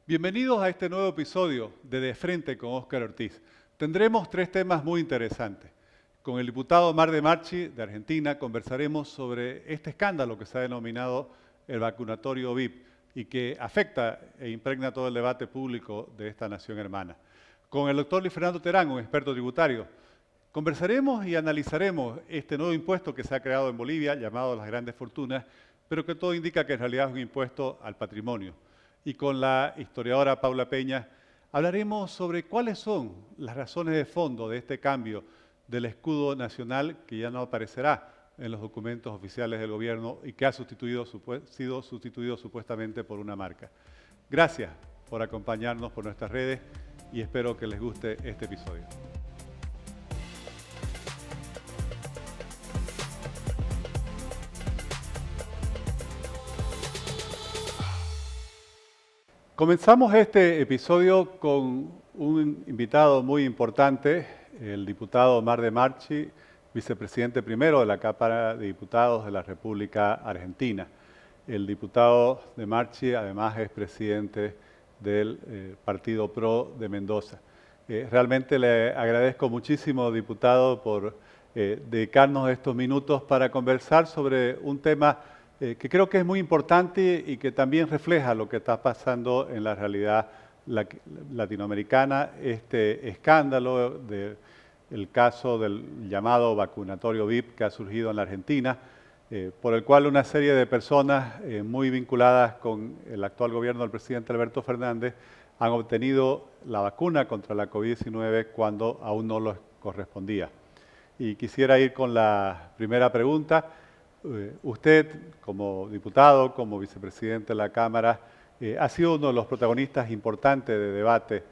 Bienvenidos a este nuevo episodio de Frente con Óscar Ortiz. Tendremos tres temas muy interesantes. Con el diputado Omar de Marchi, de Argentina, conversaremos sobre este escándalo que se ha denominado el vacunatorio VIP y que afecta e impregna todo el debate público de esta nación hermana. Con el doctor Luis Fernando Terán, un experto tributario, conversaremos y analizaremos este nuevo impuesto que se ha creado en Bolivia, llamado las grandes fortunas, pero que todo indica que en realidad es un impuesto al patrimonio. Y con la historiadora Paula Peña hablaremos sobre cuáles son las razones de fondo de este cambio del escudo nacional que ya no aparecerá en los documentos oficiales del gobierno y que ha sido sustituido supuestamente por una marca. Gracias por acompañarnos por nuestras redes y espero que les guste este episodio. Comenzamos este episodio con un invitado muy importante, el diputado Omar de Marchi, vicepresidente primero de la Cámara de Diputados de la República Argentina. El diputado de Marchi además es presidente del Partido PRO de Mendoza. Realmente le agradezco muchísimo, diputado, por dedicarnos estos minutos para conversar sobre un tema que creo que es muy importante y que también refleja lo que está pasando en la realidad latinoamericana, este escándalo del caso del llamado vacunatorio VIP que ha surgido en la Argentina, por el cual una serie de personas muy vinculadas con el actual gobierno del presidente Alberto Fernández han obtenido la vacuna contra la COVID-19 cuando aún no les correspondía. Y quisiera ir con la primera pregunta. Usted, como diputado, como vicepresidente de la Cámara, ha sido uno de los protagonistas importantes de debate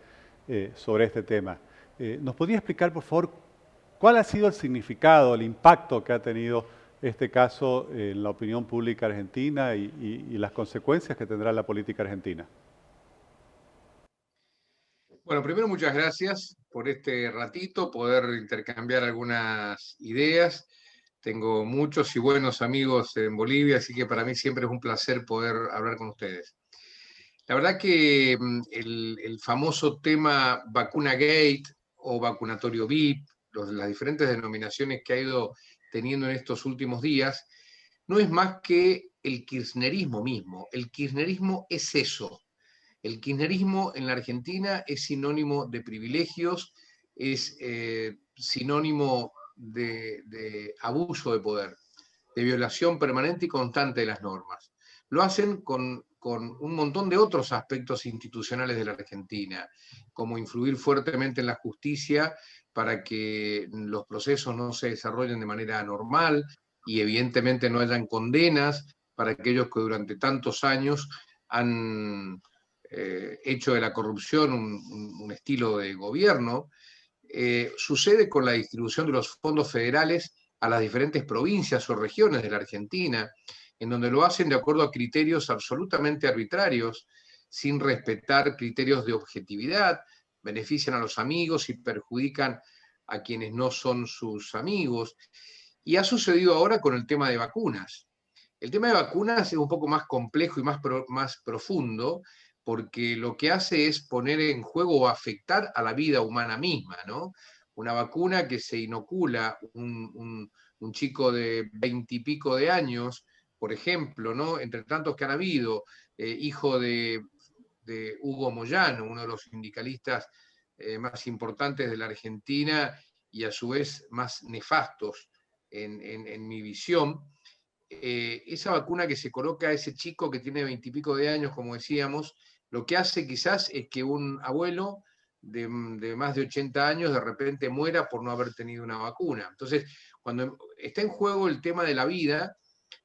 sobre este tema. ¿Nos podría explicar, por favor, cuál ha sido el significado, el impacto que ha tenido este caso en la opinión pública argentina y las consecuencias que tendrá la política argentina? Bueno, primero muchas gracias por este ratito, poder intercambiar algunas ideas. Tengo muchos y buenos amigos en Bolivia, así que para mí siempre es un placer poder hablar con ustedes. La verdad que el famoso tema vacuna gate o vacunatorio VIP, las diferentes denominaciones que ha ido teniendo en estos últimos días, no es más que el kirchnerismo mismo. El kirchnerismo es eso. El kirchnerismo en la Argentina es sinónimo de privilegios, es sinónimo de abuso de poder, de violación permanente y constante de las normas. Lo hacen con un montón de otros aspectos institucionales de la Argentina, como influir fuertemente en la justicia para que los procesos no se desarrollen de manera normal y evidentemente no hayan condenas para aquellos que durante tantos años han hecho de la corrupción un estilo de gobierno. Sucede con la distribución de los fondos federales a las diferentes provincias o regiones de la Argentina, en donde lo hacen de acuerdo a criterios absolutamente arbitrarios, sin respetar criterios de objetividad, benefician a los amigos y perjudican a quienes no son sus amigos. Y ha sucedido ahora con el tema de vacunas. El tema de vacunas es un poco más complejo y más profundo, porque lo que hace es poner en juego o afectar a la vida humana misma, ¿no? Una vacuna que se inocula un chico de 20 y pico de años, por ejemplo, ¿no? Entre tantos que han habido, hijo de Hugo Moyano, uno de los sindicalistas más importantes de la Argentina y a su vez más nefastos en mi visión. Esa vacuna que se coloca a ese chico que tiene 20 y pico de años, como decíamos, lo que hace quizás es que un abuelo de más de 80 años de repente muera por no haber tenido una vacuna. Entonces, cuando está en juego el tema de la vida,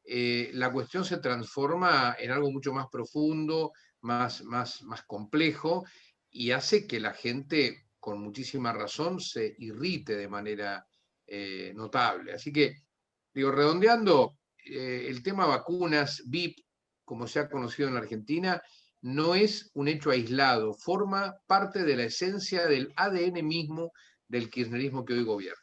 la cuestión se transforma en algo mucho más profundo, más complejo, y hace que la gente, con muchísima razón, se irrite de manera notable. Así que, digo, redondeando, el tema vacunas, VIP, como se ha conocido en la Argentina, no es un hecho aislado, forma parte de la esencia del ADN mismo del kirchnerismo que hoy gobierna.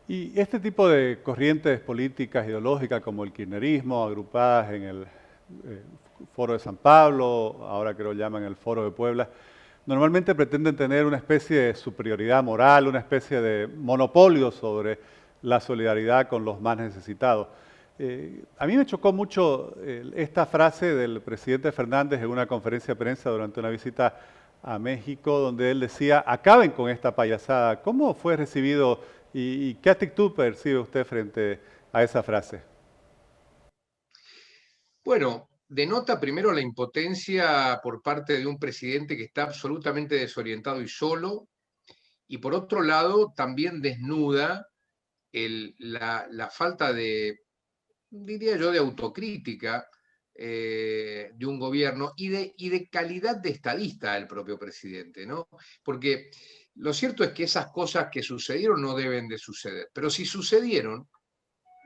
Y este tipo de corrientes políticas ideológicas como el kirchnerismo, agrupadas Foro de San Pablo, ahora que lo llaman el Foro de Puebla, normalmente pretenden tener una especie de superioridad moral, una especie de monopolio sobre la solidaridad con los más necesitados. A mí me chocó mucho esta frase del presidente Fernández en una conferencia de prensa durante una visita a México, donde él decía, acaben con esta payasada. ¿Cómo fue recibido y qué actitud percibe usted frente a esa frase? Bueno, denota primero la impotencia por parte de un presidente que está absolutamente desorientado y solo, y por otro lado también desnuda la falta de, diría yo, de autocrítica de un gobierno y de calidad de estadista del propio presidente, ¿no? Porque lo cierto es que esas cosas que sucedieron no deben de suceder, pero si sucedieron,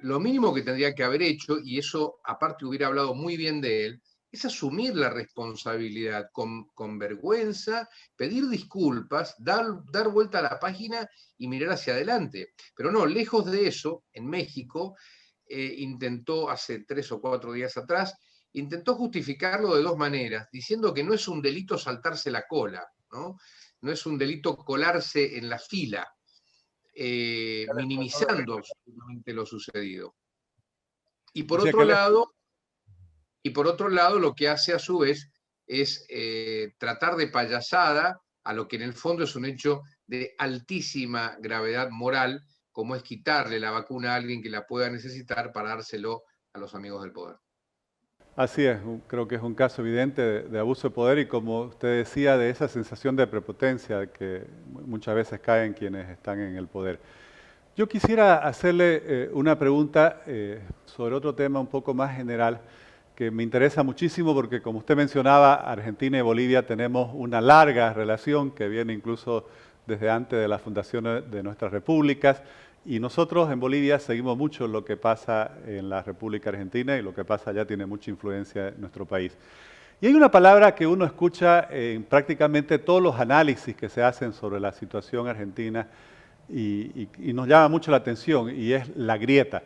lo mínimo que tendría que haber hecho, y eso aparte hubiera hablado muy bien de él, es asumir la responsabilidad con vergüenza, pedir disculpas, dar vuelta a la página y mirar hacia adelante. Pero no, lejos de eso, en México, intentó hace 3 o 4 días atrás, intentó justificarlo de dos maneras, diciendo que no es un delito saltarse la cola, ¿no? No es un delito colarse en la fila, minimizando absolutamente lo sucedido. Y por Decía otro que él lado, lo que hace a su vez es tratar de payasada a lo que en el fondo es un hecho de altísima gravedad moral, como es quitarle la vacuna a alguien que la pueda necesitar para dárselo a los amigos del poder. Así es, creo que es un caso evidente de abuso de poder y como usted decía, de esa sensación de prepotencia que muchas veces caen quienes están en el poder. Yo quisiera hacerle una pregunta sobre otro tema un poco más general que me interesa muchísimo porque como usted mencionaba, Argentina y Bolivia tenemos una larga relación que viene incluso desde antes de la fundación de nuestras repúblicas y nosotros en Bolivia seguimos mucho lo que pasa en la República Argentina y lo que pasa allá tiene mucha influencia en nuestro país. Y hay una palabra que uno escucha en prácticamente todos los análisis que se hacen sobre la situación argentina y nos llama mucho la atención y es la grieta.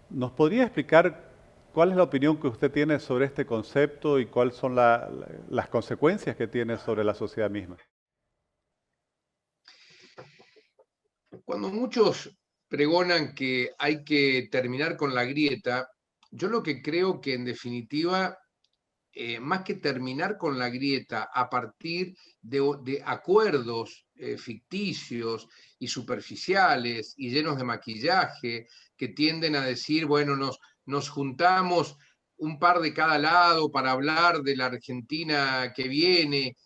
¿Nos podría explicar cuál es la opinión que usted tiene sobre este concepto y cuáles son las consecuencias que tiene sobre la sociedad misma? Cuando muchos pregonan que hay que terminar con la grieta, yo lo que creo que en definitiva, más que terminar con la grieta a partir de acuerdos ficticios y superficiales y llenos de maquillaje que tienden a decir, bueno, nos juntamos un par de cada lado para hablar de la Argentina que viene,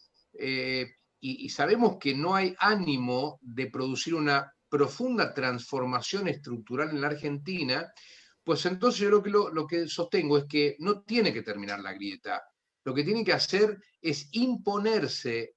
y sabemos que no hay ánimo de producir una profunda transformación estructural en la Argentina, pues entonces yo lo que sostengo es que no tiene que terminar la grieta. Lo que tiene que hacer es imponerse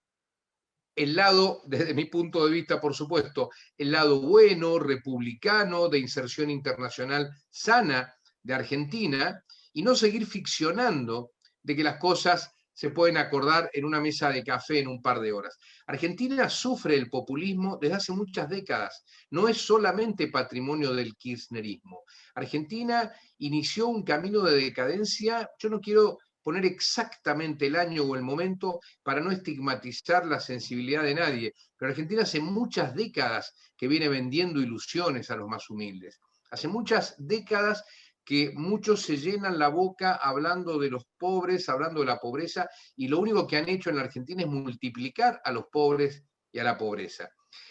el lado, desde mi punto de vista, por supuesto, el lado bueno, republicano, de inserción internacional sana de Argentina, y no seguir ficcionando de que las cosas se pueden acordar en una mesa de café en un par de horas. Argentina sufre el populismo desde hace muchas décadas. No es solamente patrimonio del kirchnerismo. Argentina inició un camino de decadencia. Yo no quiero poner exactamente el año o el momento para no estigmatizar la sensibilidad de nadie, pero Argentina hace muchas décadas que viene vendiendo ilusiones a los más humildes. Hace muchas décadas que muchos se llenan la boca hablando de los pobres, hablando de la pobreza, y lo único que han hecho en la Argentina es multiplicar a los pobres y a la pobreza.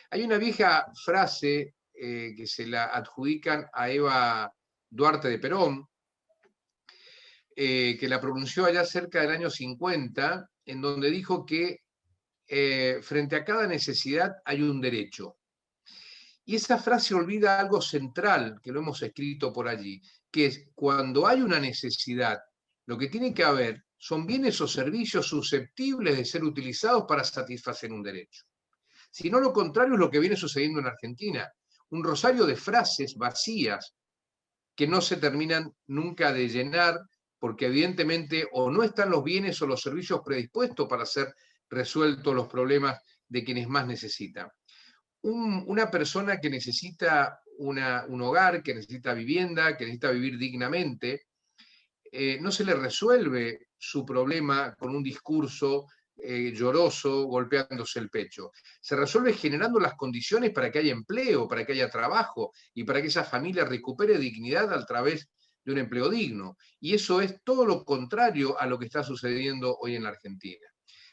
Hay una vieja frase que se la adjudican a Eva Duarte de Perón, que la pronunció allá cerca del año 50, en donde dijo que frente a cada necesidad hay un derecho. Y esa frase olvida algo central, que lo hemos escrito por allí, que es cuando hay una necesidad, lo que tiene que haber son bienes o servicios susceptibles de ser utilizados para satisfacer un derecho. Si no, lo contrario es lo que viene sucediendo en Argentina. Un rosario de frases vacías que no se terminan nunca de llenar porque evidentemente o no están los bienes o los servicios predispuestos para ser resueltos los problemas de quienes más necesitan. Una persona que necesita un hogar, que necesita vivienda, que necesita vivir dignamente, no se le resuelve su problema con un discurso lloroso, golpeándose el pecho. Se resuelve generando las condiciones para que haya empleo, para que haya trabajo y para que esa familia recupere dignidad a través de un empleo digno. Y eso es todo lo contrario a lo que está sucediendo hoy en la Argentina.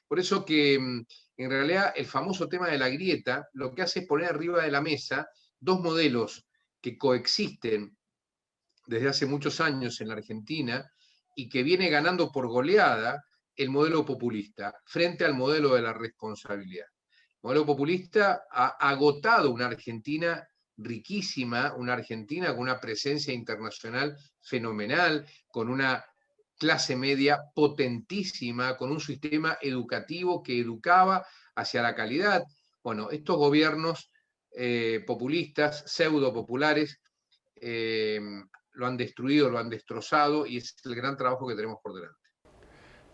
Por eso que en realidad el famoso tema de la grieta lo que hace es poner arriba de la mesa dos modelos que coexisten desde hace muchos años en la Argentina y que viene ganando por goleada el modelo populista frente al modelo de la responsabilidad. El modelo populista ha agotado una Argentina riquísima, una Argentina con una presencia internacional fenomenal, con una clase media potentísima, con un sistema educativo que educaba hacia la calidad. Bueno, estos gobiernos populistas, pseudo populares, lo han destruido, lo han destrozado y es el gran trabajo que tenemos por delante.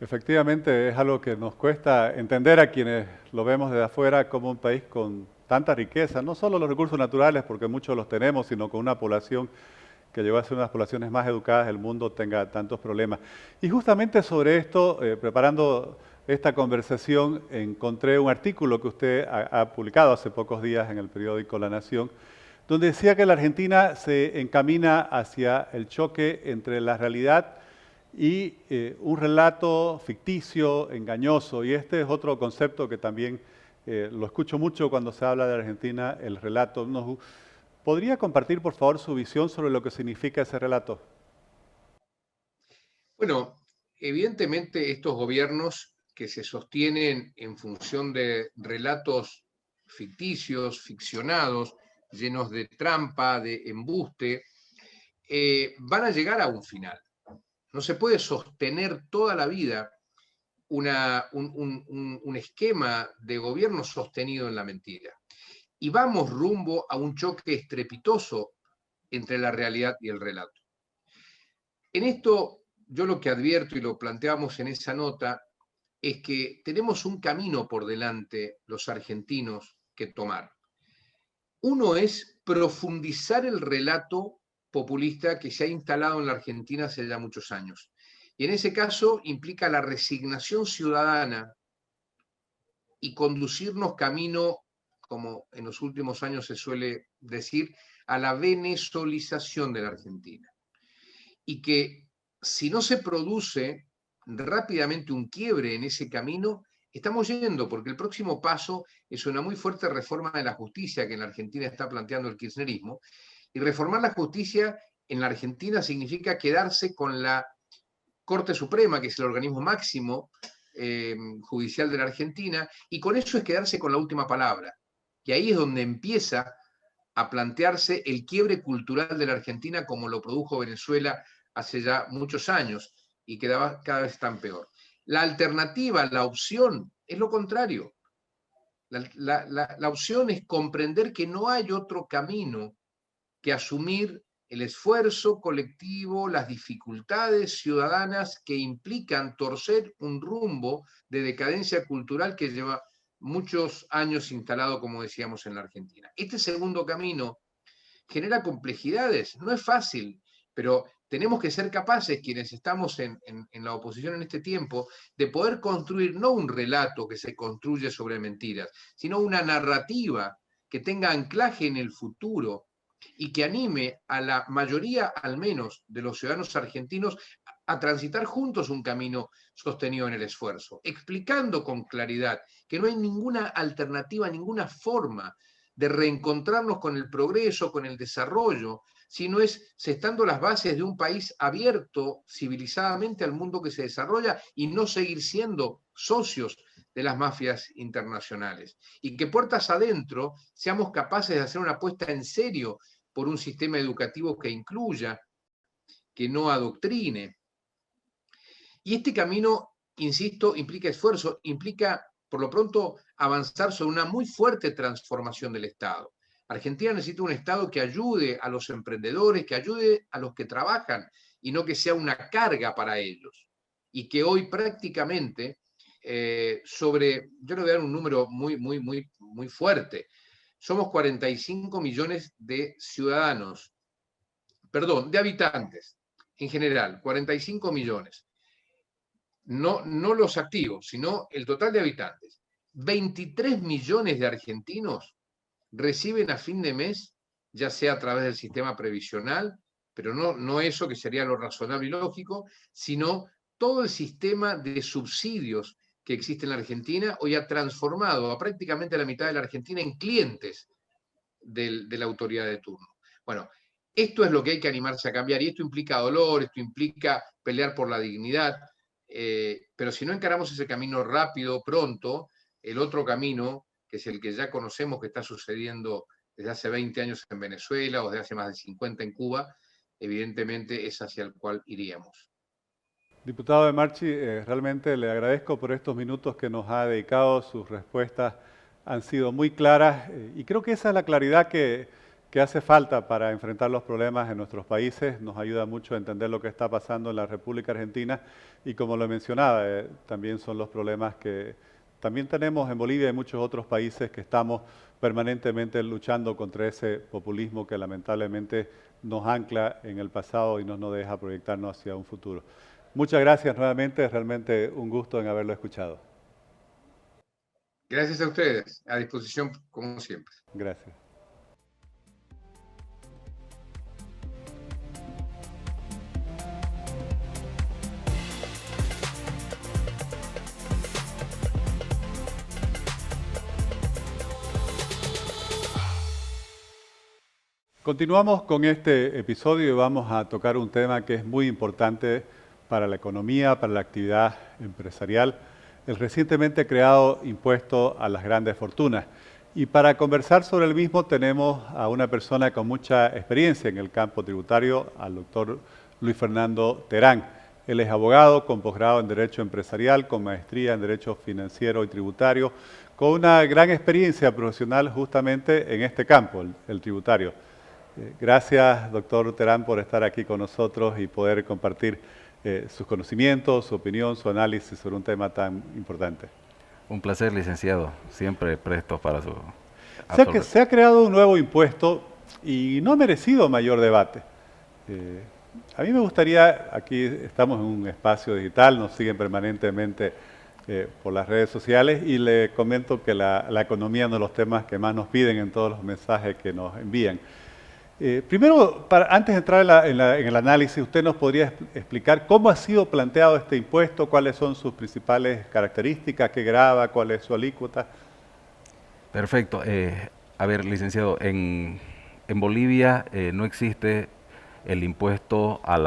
Efectivamente, es algo que nos cuesta entender a quienes lo vemos desde afuera como un país con tanta riqueza, no solo los recursos naturales, porque muchos los tenemos, sino con una población que llegó a ser una de las poblaciones más educadas del mundo, tenga tantos problemas. Y justamente sobre esto, preparando esta conversación, encontré un artículo que usted ha publicado hace pocos días en el periódico La Nación, donde decía que la Argentina se encamina hacia el choque entre la realidad y un relato ficticio, engañoso. Y este es otro concepto que también lo escucho mucho cuando se habla de Argentina, el relato. ¿Podría compartir, por favor, su visión sobre lo que significa ese relato? Bueno, evidentemente estos gobiernos que se sostienen en función de relatos ficticios, ficcionados, llenos de trampa, de embuste, van a llegar a un final. No se puede sostener toda la vida un esquema de gobierno sostenido en la mentira. Y vamos rumbo a un choque estrepitoso entre la realidad y el relato. En esto, yo lo que advierto y lo planteamos en esa nota es que tenemos un camino por delante los argentinos que tomar. Uno es profundizar el relato populista que se ha instalado en la Argentina hace ya muchos años. Y en ese caso implica la resignación ciudadana y conducirnos camino, como en los últimos años se suele decir, a la venezolización de la Argentina. Y que si no se produce rápidamente un quiebre en ese camino, estamos yendo, porque el próximo paso es una muy fuerte reforma de la justicia que en la Argentina está planteando el kirchnerismo. Y reformar la justicia en la Argentina significa quedarse con la Corte Suprema, que es el organismo máximo judicial de la Argentina, y con eso es quedarse con la última palabra. Y ahí es donde empieza a plantearse el quiebre cultural de la Argentina como lo produjo Venezuela hace ya muchos años y que cada vez tan peor. La alternativa, la opción, es lo contrario. La opción es comprender que no hay otro camino que asumir el esfuerzo colectivo, las dificultades ciudadanas que implican torcer un rumbo de decadencia cultural que lleva muchos años instalado, como decíamos, en la Argentina. Este segundo camino genera complejidades, no es fácil, pero tenemos que ser capaces, quienes estamos en la oposición en este tiempo, de poder construir no un relato que se construye sobre mentiras, sino una narrativa que tenga anclaje en el futuro y que anime a la mayoría, al menos, de los ciudadanos argentinos a transitar juntos un camino sostenido en el esfuerzo, explicando con claridad que no hay ninguna alternativa, ninguna forma de reencontrarnos con el progreso, con el desarrollo, sino es sestando las bases de un país abierto civilizadamente al mundo que se desarrolla y no seguir siendo socios de las mafias internacionales. Y que puertas adentro seamos capaces de hacer una apuesta en serio por un sistema educativo que incluya, que no adoctrine. Y este camino, insisto, implica esfuerzo, implica, por lo pronto, avanzar sobre una muy fuerte transformación del Estado. Argentina necesita un Estado que ayude a los emprendedores, que ayude a los que trabajan y no que sea una carga para ellos. Y que hoy prácticamente yo le voy a dar un número muy fuerte. Somos 45 millones de ciudadanos, perdón, de habitantes en general, 45 millones. No los activos, sino el total de habitantes. 23 millones de argentinos reciben a fin de mes, ya sea a través del sistema previsional, pero no eso que sería lo razonable y lógico, sino todo el sistema de subsidios que existe en la Argentina hoy ha transformado a prácticamente la mitad de la Argentina en clientes de la autoridad de turno. Bueno, esto es lo que hay que animarse a cambiar y esto implica dolor, esto implica pelear por la dignidad, pero si no encaramos ese camino rápido, pronto, el otro camino, que es el que ya conocemos que está sucediendo desde hace 20 años en Venezuela o desde hace más de 50 en Cuba, evidentemente es hacia el cual iríamos. Diputado De Marchi, realmente le agradezco por estos minutos que nos ha dedicado. Sus respuestas han sido muy claras y creo que esa es la claridad que hace falta para enfrentar los problemas en nuestros países. Nos ayuda mucho a entender lo que está pasando en la República Argentina y como lo mencionaba, también son los problemas que también tenemos en Bolivia y muchos otros países que estamos permanentemente luchando contra ese populismo que lamentablemente nos ancla en el pasado y no nos deja proyectarnos hacia un futuro. Muchas gracias nuevamente, es realmente un gusto en haberlo escuchado. Gracias a ustedes, a disposición como siempre. Gracias. Continuamos con este episodio y vamos a tocar un tema que es muy importante para la economía, para la actividad empresarial, el recientemente creado impuesto a las grandes fortunas. Y para conversar sobre el mismo tenemos a una persona con mucha experiencia en el campo tributario, al doctor Luis Fernando Terán. Él es abogado con posgrado en Derecho Empresarial, con maestría en Derecho Financiero y Tributario, con una gran experiencia profesional justamente en este campo, el tributario. Gracias, doctor Terán, por estar aquí con nosotros y poder compartir sus conocimientos, su opinión, su análisis sobre un tema tan importante. Un placer, licenciado. Siempre presto para su... O sea que se ha creado un nuevo impuesto y no ha merecido mayor debate. A mí me gustaría, aquí estamos en un espacio digital, nos siguen permanentemente por las redes sociales y le comento que la economía es uno de los temas que más nos piden en todos los mensajes que nos envían. Primero, antes de entrar en el análisis, ¿usted nos podría explicar cómo ha sido planteado este impuesto? ¿Cuáles son sus principales características? ¿Qué grava? ¿Cuál es su alícuota? Perfecto. A ver, licenciado, en Bolivia no existe el impuesto a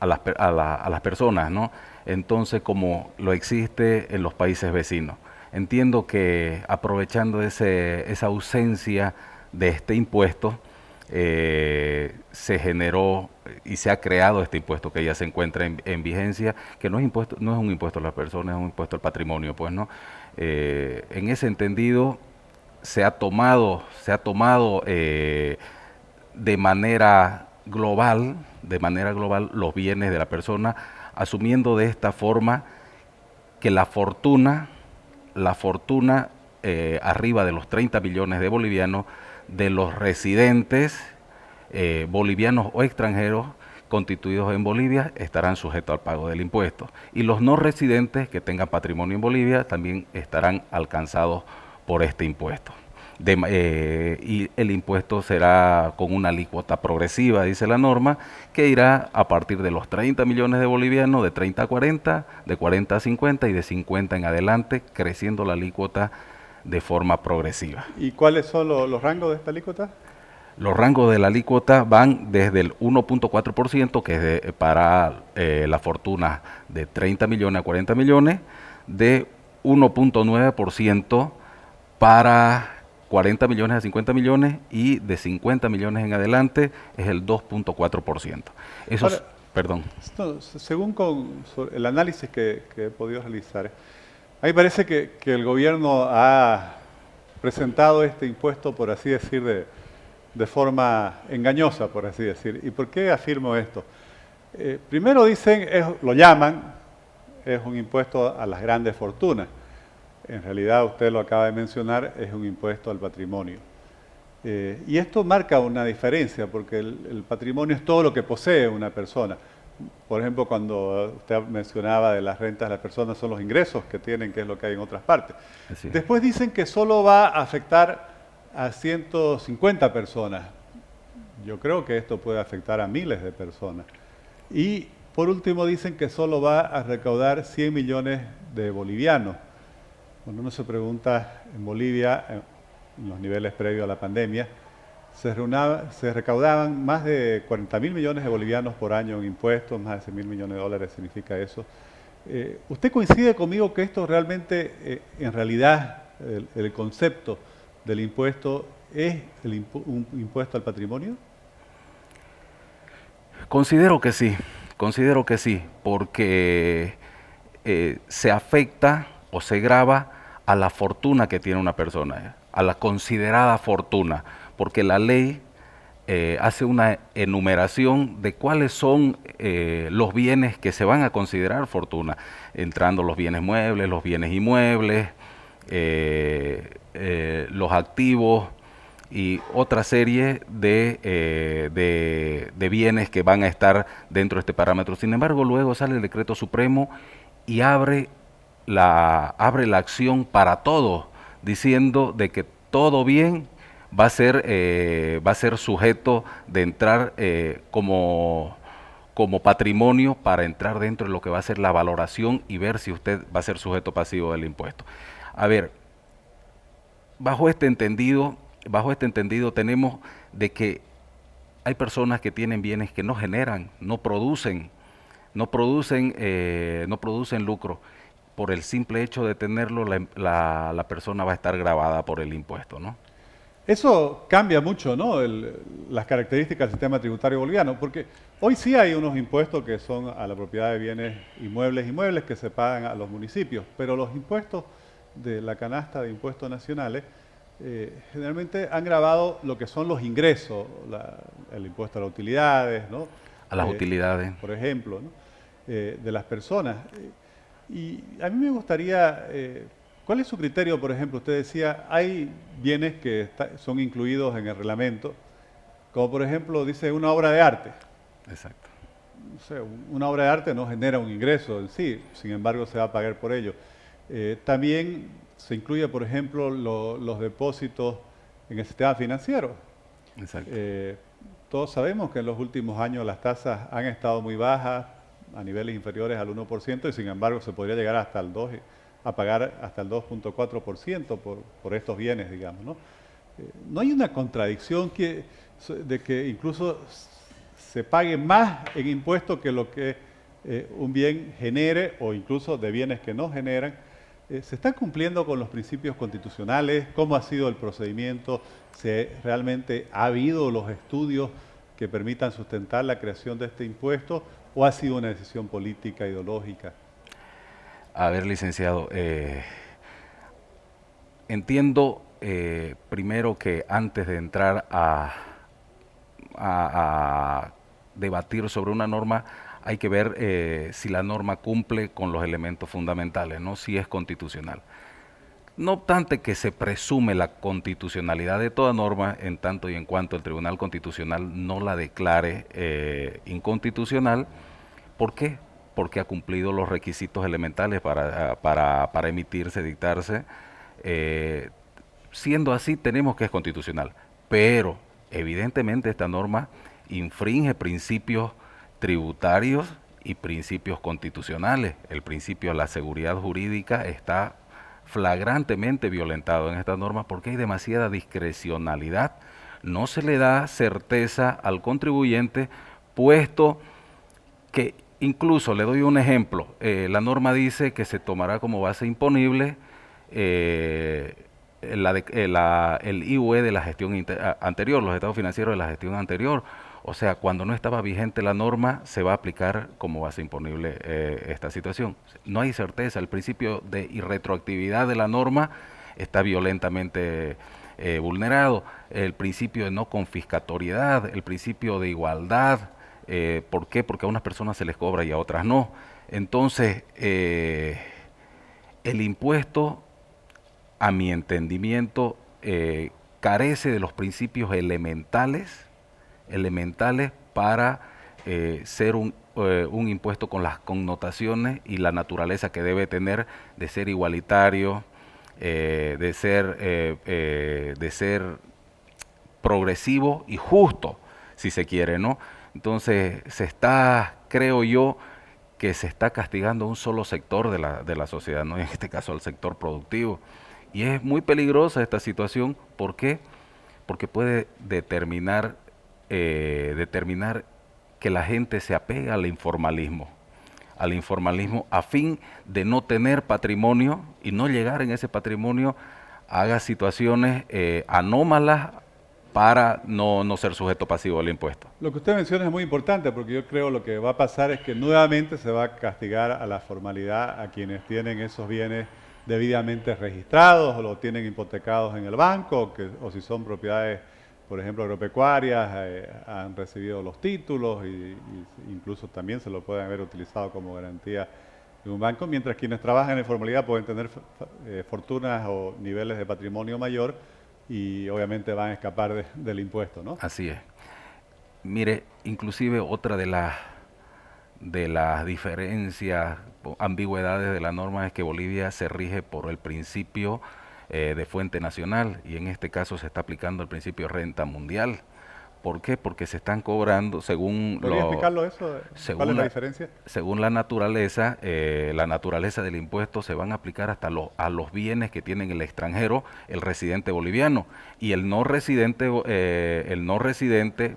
las personas, ¿no? Entonces, como lo existe en los países vecinos. Entiendo que aprovechando esa ausencia de este impuesto, se generó y se ha creado este impuesto que ya se encuentra en vigencia, que no es un impuesto a las personas, es un impuesto al patrimonio, pues, ¿no? En ese entendido se ha tomado de manera global los bienes de la persona, asumiendo de esta forma que la fortuna arriba de los 30 millones de bolivianos de los residentes bolivianos o extranjeros constituidos en Bolivia estarán sujetos al pago del impuesto. Y los no residentes que tengan patrimonio en Bolivia también estarán alcanzados por este impuesto. Y el impuesto será con una alícuota progresiva, dice la norma, que irá a partir de los 30 millones de bolivianos, de 30 a 40, de 40 a 50 y de 50 en adelante, creciendo la alícuota de forma progresiva. ¿Y cuáles son los rangos de esta alícuota? Los rangos de la alícuota van desde el 1.4%, que es para la fortuna de 30 millones a 40 millones, de 1.9% para 40 millones a 50 millones y de 50 millones en adelante es el 2.4%. Eso es, perdón. Según el análisis que he podido realizar, a mí parece que el gobierno ha presentado este impuesto, por así decir, de forma engañosa, por así decir. ¿Y por qué afirmo esto? Primero dicen, lo llaman, es un impuesto a las grandes fortunas. En realidad, usted lo acaba de mencionar, es un impuesto al patrimonio. Y esto marca una diferencia, porque el patrimonio es todo lo que posee una persona. Por ejemplo, cuando usted mencionaba de las rentas de las personas, son los ingresos que tienen, que es lo que hay en otras partes. Así es. Después dicen que solo va a afectar a 150 personas. Yo creo que esto puede afectar a miles de personas. Y por último dicen que solo va a recaudar 100 millones de bolivianos. Cuando uno se pregunta en Bolivia, en los niveles previos a la pandemia, se recaudaban más de 40.000 millones de bolivianos por año en impuestos, más de 100.000 millones de dólares significa eso. ¿Usted coincide conmigo que esto realmente, en realidad, el concepto del impuesto es un impuesto al patrimonio? Considero que sí, porque se afecta o se grava a la fortuna que tiene una persona, a la considerada fortuna, porque la ley hace una enumeración de cuáles son los bienes que se van a considerar fortuna, entrando los bienes muebles, los bienes inmuebles, los activos y otra serie de bienes que van a estar dentro de este parámetro. Sin embargo, luego sale el decreto supremo y abre la acción para todos, diciendo de que todo bien va a ser sujeto de entrar como patrimonio para entrar dentro de lo que va a ser la valoración y ver si usted va a ser sujeto pasivo del impuesto. A ver, bajo este entendido tenemos de que hay personas que tienen bienes que no generan, no producen lucro. Por el simple hecho de tenerlo, la persona va a estar gravada por el impuesto, ¿no? Eso cambia mucho, ¿no? Las características del sistema tributario boliviano, porque hoy sí hay unos impuestos que son a la propiedad de bienes inmuebles que se pagan a los municipios, pero los impuestos de la canasta de impuestos nacionales generalmente han gravado lo que son los ingresos, el impuesto a las utilidades, ¿no? A las utilidades. Por ejemplo, ¿no? De las personas. Y a mí me gustaría, ¿cuál es su criterio? Por ejemplo, usted decía, hay bienes que son incluidos en el reglamento, como por ejemplo, dice una obra de arte. Exacto. No sé, una obra de arte no genera un ingreso en sí, sin embargo se va a pagar por ello. También se incluye, por ejemplo, los depósitos en el sistema financiero. Exacto. Todos sabemos que en los últimos años las tasas han estado muy bajas, a niveles inferiores al 1%, y sin embargo se podría llegar hasta el 2%, a pagar hasta el 2.4% por estos bienes, digamos, ¿no? ¿No hay una contradicción de que incluso se pague más en impuestos que lo que un bien genere, o incluso de bienes que no generan? ¿Se está cumpliendo con los principios constitucionales? ¿Cómo ha sido el procedimiento? ¿Realmente ha habido los estudios que permitan sustentar la creación de este impuesto, o ha sido una decisión política, ideológica? A ver, licenciado, entiendo primero que antes de entrar a debatir sobre una norma, hay que ver si la norma cumple con los elementos fundamentales, ¿no? Si es constitucional. No obstante que se presume la constitucionalidad de toda norma en tanto y en cuanto el Tribunal Constitucional no la declare inconstitucional. ¿Por qué? Porque ha cumplido los requisitos elementales para emitirse, dictarse. Siendo así, tenemos que es constitucional. Pero, evidentemente, esta norma infringe principios tributarios y principios constitucionales. El principio de la seguridad jurídica está flagrantemente violentado en esta norma porque hay demasiada discrecionalidad. No se le da certeza al contribuyente, puesto que incluso, le doy un ejemplo, la norma dice que se tomará como base imponible el IUE de la gestión anterior, los estados financieros de la gestión anterior. O sea, cuando no estaba vigente la norma, se va a aplicar como base imponible esta situación. No hay certeza, el principio de irretroactividad de la norma está violentamente vulnerado, el principio de no confiscatoriedad, el principio de igualdad. ¿Por qué? Porque a unas personas se les cobra y a otras no. Entonces, el impuesto, a mi entendimiento, carece de los principios elementales para ser un impuesto con las connotaciones y la naturaleza que debe tener de ser igualitario, de ser progresivo y justo, si se quiere, ¿no? Entonces creo yo, que se está castigando un solo sector de la sociedad, ¿no? En este caso el sector productivo. Y es muy peligrosa esta situación. ¿Por qué? Porque puede determinar que la gente se apega al informalismo a fin de no tener patrimonio y no llegar en ese patrimonio, haga situaciones anómalas para no ser sujeto pasivo del impuesto. Lo que usted menciona es muy importante porque yo creo lo que va a pasar es que nuevamente se va a castigar a la formalidad a quienes tienen esos bienes debidamente registrados o lo tienen hipotecados en el banco o si son propiedades, por ejemplo, agropecuarias, han recibido los títulos y incluso también se lo pueden haber utilizado como garantía de un banco, mientras quienes trabajan en formalidad pueden tener fortunas o niveles de patrimonio mayor y obviamente van a escapar del impuesto, ¿no? Así es. Mire, inclusive otra de las diferencias, ambigüedades de la norma es que Bolivia se rige por el principio de fuente nacional y en este caso se está aplicando el principio de renta mundial. ¿Por qué? Porque se están cobrando según ¿Podría explicarlo eso? ¿Cuál es la diferencia? Según la naturaleza del impuesto se van a aplicar hasta a los bienes que tienen el extranjero, el residente boliviano, y el no residente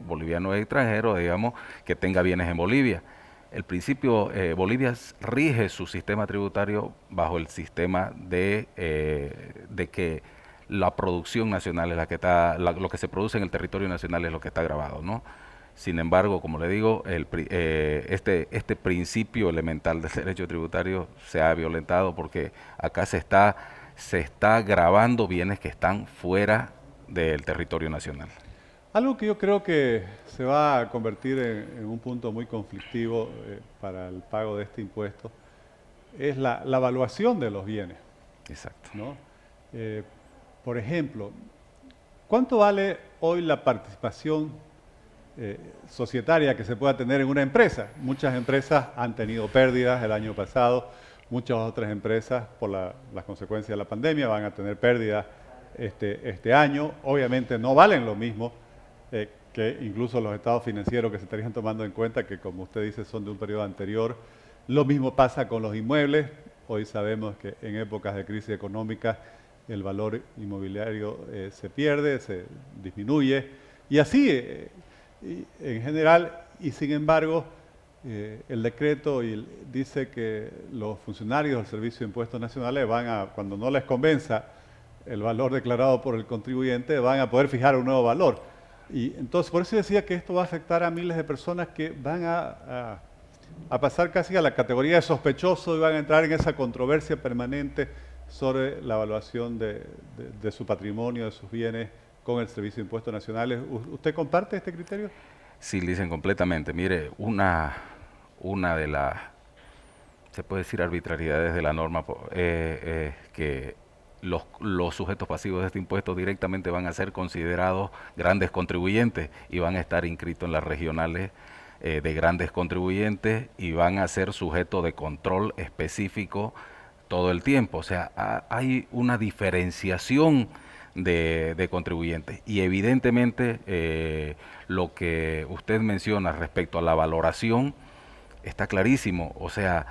boliviano extranjero, digamos, que tenga bienes en Bolivia. El principio, Bolivia rige su sistema tributario bajo el sistema de que la producción nacional es la que está, lo que se produce en el territorio nacional es lo que está grabado, ¿no? Sin embargo, como le digo, este principio elemental del derecho tributario se ha violentado porque acá se está grabando bienes que están fuera del territorio nacional. Algo que yo creo que se va a convertir en un punto muy conflictivo para el pago de este impuesto es la evaluación de los bienes. Exacto. ¿No? Por ejemplo, ¿cuánto vale hoy la participación societaria que se pueda tener en una empresa? Muchas empresas han tenido pérdidas el año pasado, muchas otras empresas por las consecuencias de la pandemia van a tener pérdidas este año. Obviamente no valen lo mismo que incluso los estados financieros que se estarían tomando en cuenta, que como usted dice son de un periodo anterior. Lo mismo pasa con los inmuebles. Hoy sabemos que en épocas de crisis económica el valor inmobiliario se pierde, se disminuye, y así en general, y sin embargo, el decreto dice que los funcionarios del Servicio de Impuestos Nacionales cuando no les convenza el valor declarado por el contribuyente, van a poder fijar un nuevo valor. Y entonces, por eso decía que esto va a afectar a miles de personas que van a pasar casi a la categoría de sospechoso y van a entrar en esa controversia permanente sobre la evaluación de su patrimonio, de sus bienes con el Servicio de Impuestos Nacionales. ¿Usted comparte este criterio? Sí, lo dicen completamente. Mire, una de las, se puede decir, arbitrariedades de la norma que los sujetos pasivos de este impuesto directamente van a ser considerados grandes contribuyentes y van a estar inscritos en las regionales de grandes contribuyentes y van a ser sujetos de control específico todo el tiempo. O sea, hay una diferenciación de contribuyentes y evidentemente lo que usted menciona respecto a la valoración está clarísimo. O sea,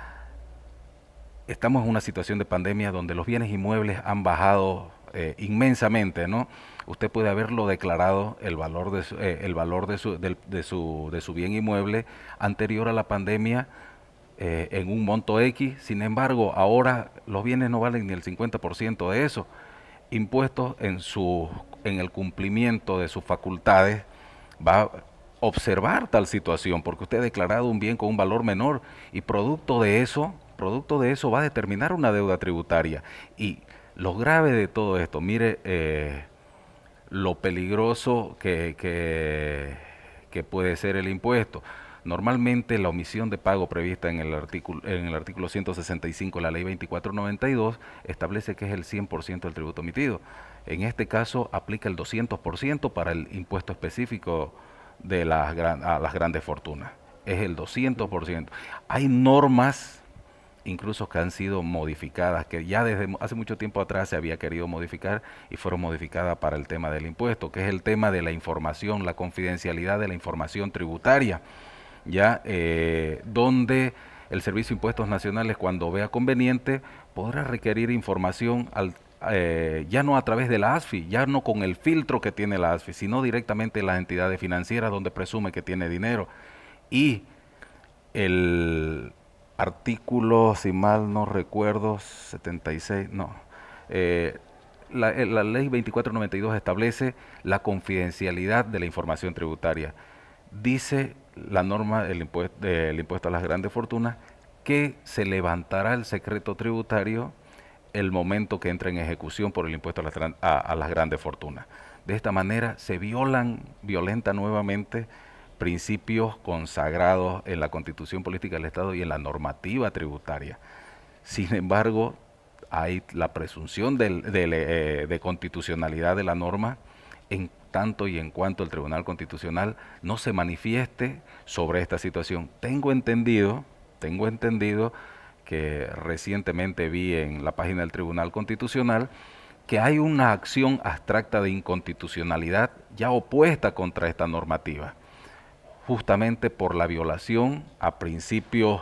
estamos en una situación de pandemia donde los bienes inmuebles han bajado inmensamente, ¿no? Usted puede haberlo declarado el valor de su bien inmueble anterior a la pandemia en un monto X. Sin embargo, ahora los bienes no valen ni el 50% de eso. Impuestos en el cumplimiento de sus facultades va a observar tal situación porque usted ha declarado un bien con un valor menor y producto de eso va a determinar una deuda tributaria. Y lo grave de todo esto, mire lo peligroso que puede ser el impuesto. Normalmente la omisión de pago prevista en el artículo 165 de la ley 2492 establece que es el 100% del tributo emitido. En este caso aplica el 200% para el impuesto específico de a las grandes fortunas. Es el 200%. Hay normas incluso que han sido modificadas, que ya desde hace mucho tiempo atrás se había querido modificar y fueron modificadas para el tema del impuesto, que es el tema de la información, la confidencialidad de la información tributaria, ya donde el Servicio de Impuestos Nacionales, cuando vea conveniente, podrá requerir información ya no a través de la ASFI, ya no con el filtro que tiene la ASFI, sino directamente las entidades financieras donde presume que tiene dinero. Y el artículo, si mal no recuerdo, 76, no. La ley 2492 establece la confidencialidad de la información tributaria. Dice la norma del impuesto a las grandes fortunas que se levantará el secreto tributario el momento que entre en ejecución por el impuesto a las grandes fortunas. De esta manera se violenta nuevamente principios consagrados en la Constitución Política del Estado y en la normativa tributaria. Sin embargo, hay la presunción de constitucionalidad de la norma en tanto y en cuanto el Tribunal Constitucional no se manifieste sobre esta situación. Tengo entendido que recientemente vi en la página del Tribunal Constitucional que hay una acción abstracta de inconstitucionalidad ya opuesta contra esta normativa, justamente por la violación a principios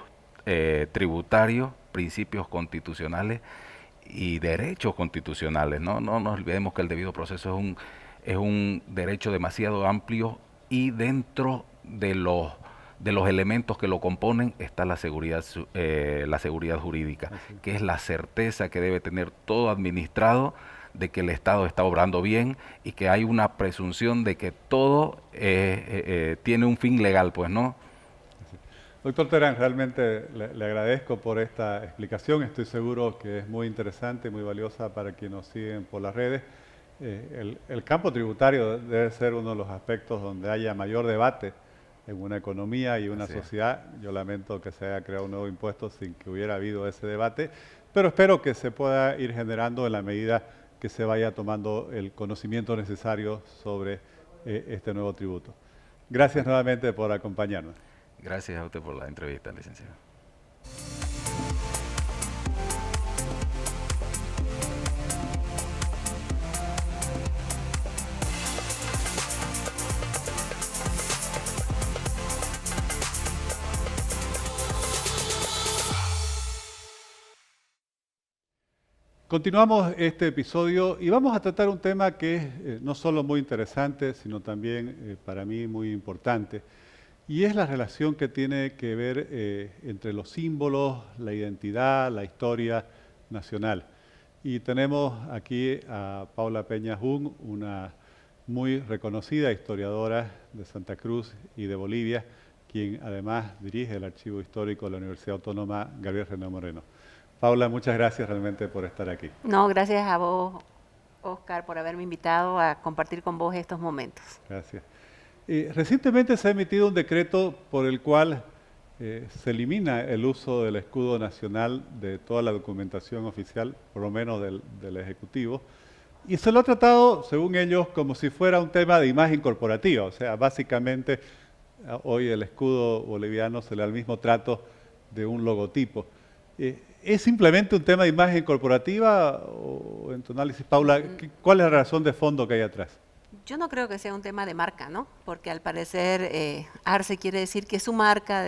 tributarios, principios constitucionales y derechos constitucionales. No nos olvidemos que el debido proceso es un derecho demasiado amplio y dentro de los elementos que lo componen está la seguridad jurídica, que es la certeza que debe tener todo administrado de que el Estado está obrando bien y que hay una presunción de que todo tiene un fin legal, pues, ¿no? Doctor Terán, realmente le agradezco por esta explicación. Estoy seguro que es muy interesante y muy valiosa para quienes nos siguen por las redes. El campo tributario debe ser uno de los aspectos donde haya mayor debate en una economía y una sociedad. Yo lamento que se haya creado un nuevo impuesto sin que hubiera habido ese debate, pero espero que se pueda ir generando en la medida que se vaya tomando el conocimiento necesario sobre este nuevo tributo. Gracias nuevamente por acompañarnos. Gracias a usted por la entrevista, licenciado. Continuamos este episodio y vamos a tratar un tema que es no solo muy interesante, sino también para mí muy importante, y es la relación que tiene que ver entre los símbolos, la identidad, la historia nacional. Y tenemos aquí a Paula Peña Jung, una muy reconocida historiadora de Santa Cruz y de Bolivia, quien además dirige el Archivo Histórico de la Universidad Autónoma Gabriel René Moreno. Paula, muchas gracias realmente por estar aquí. No, gracias a vos, Oscar, por haberme invitado a compartir con vos estos momentos. Gracias. Recientemente se ha emitido un decreto por el cual se elimina el uso del escudo nacional de toda la documentación oficial, por lo menos del Ejecutivo, y se lo ha tratado, según ellos, como si fuera un tema de imagen corporativa. O sea, básicamente hoy el escudo boliviano se le da el mismo trato de un logotipo. ¿Es simplemente un tema de imagen corporativa o en tu análisis, Paula, cuál es la razón de fondo que hay atrás? Yo no creo que sea un tema de marca, ¿no? Porque al parecer Arce quiere decir que es su marca